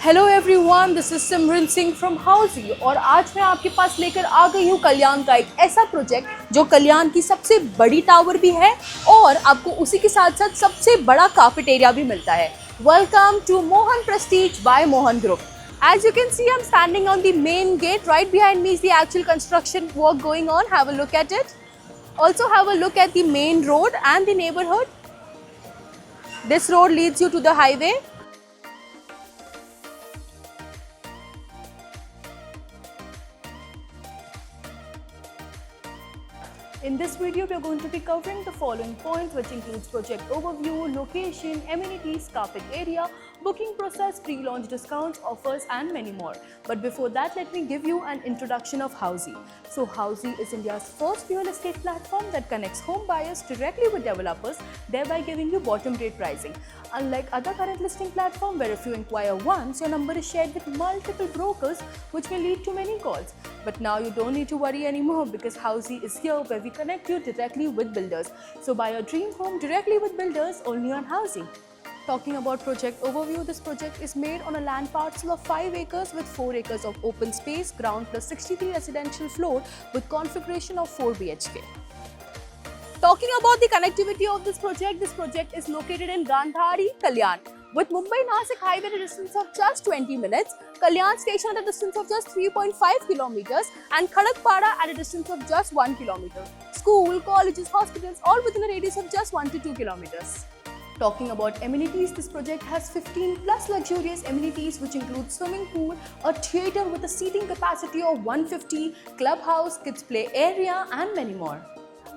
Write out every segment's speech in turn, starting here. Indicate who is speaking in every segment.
Speaker 1: Hello everyone, this is Simran Singh from Housie और आज मैं आपके पास लेकर आ गई हूँ कल्याण का एक ऐसा प्रोजेक्ट जो कल्याण की सबसे बड़ी टावर भी है और आपको उसी के साथ साथ सबसे बड़ा कैफेटेरिया भी मिलता है। Welcome to Mohan Prestige by Mohan group. As you can see, I'm standing on the main gate. Right behind me is the actual construction work going on. Have a look at it. Also have a look at the main road and the neighborhood. This road leads you to the highway. In this video, we are going to be covering the following points, which includes project overview, location, amenities, carpet area, booking process, pre-launch discounts, offers and many more. But before that, let me give you an introduction of Housy. So Housy is India's first real estate platform that connects home buyers directly with developers, thereby giving you bottom rate pricing. Unlike other current listing platforms where if you inquire once, your number is shared with multiple brokers, which may lead to many calls. But now you don't need to worry anymore because Housy is here where we connect you directly with builders. So buy your dream home directly with builders only on Housy. Talking about project overview, this project is made on a land parcel of 5 acres with 4 acres of open space, ground plus 63 residential floor with configuration of 4 BHK. Talking about the connectivity of this project is located in Gandhari, Kalyan. With Mumbai-Nasik highway at a distance of just 20 minutes, Kalyan station at a distance of just 3.5 kilometers and Khadakpada at a distance of just 1 kilometer. School, colleges, hospitals all within a radius of just 1 to 2 kilometers. Talking about amenities, this project has 15 plus luxurious amenities which include swimming pool, a theatre with a seating capacity of 150, clubhouse, kids play area and many more.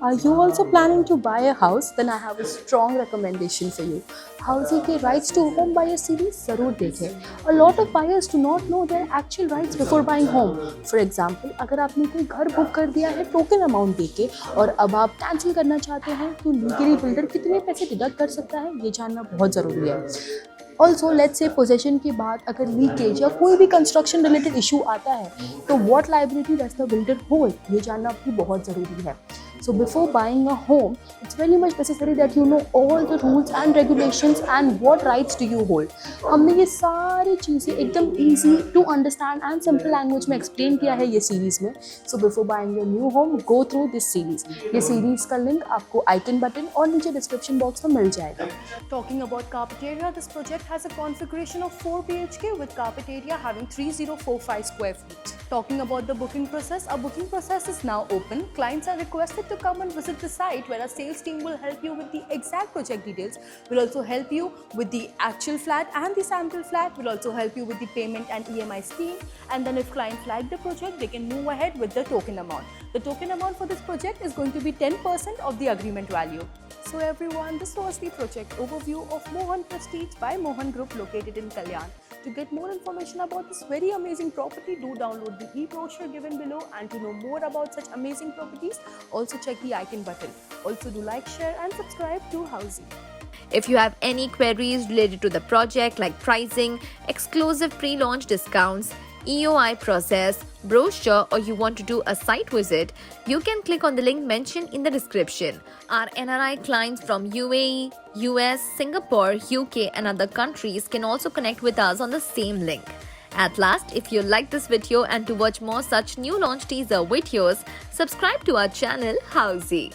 Speaker 1: Are you also planning to buy a house? Then I have a strong recommendation for you. Housing के rights to home buyer series जरूर देखें. A lot of buyers do not know their actual rights before buying home. For example, अगर आपने कोई घर book कर दिया है टोकन अमाउंट देके और अब आप कैंसिल करना चाहते हैं तो लीगली बिल्डर कितने पैसे डिडक्ट कर सकता है ये जानना बहुत ज़रूरी है. ऑल्सो लेट्स से पोजेशन के बाद अगर लीकेज या कोई भी कंस्ट्रक्शन रिलेटेड इशू आता है तो what liability does the builder hold ये जानना भी बहुत ज़रूरी है. So before buying a home, it's very much necessary that you know all the rules and regulations and what rights do you hold. हमने ये सारी चीज़ें एकदम easy to understand and simple language में explain किया है ये series में. So before buying your new home, go through this series. ये series का link आपको icon button और नीचे description box में मिल जाएगा. Talking about carpet area, this project has a configuration of 4 BHK with carpet area having 3045 square feet. Talking about the booking process, our booking process is now open. Clients are requested to come and visit the site where our sales team will help you with the exact project details. We'll also help you with the actual flat and the sample flat. We'll also help you with the payment and EMI scheme. And then if clients like the project, they can move ahead with the token amount. The token amount for this project is going to be 10% of the agreement value. So everyone, this was the project overview of Mohan Prestige by Mohan Group located in Kalyan. To get more information about this very amazing property, do download the e-brochure given below, and to know more about such amazing properties, also check the icon button. Also do like, share and subscribe to Housy.
Speaker 2: If you have any queries related to the project like pricing, exclusive pre-launch discounts, EOI process, brochure, or you want to do a site visit, you can click on the link mentioned in the description. Our NRI clients from UAE, US, Singapore, UK and other countries can also connect with us on the same link. At last, if you like this video and to watch more such new launch teaser videos, subscribe to our channel Housy.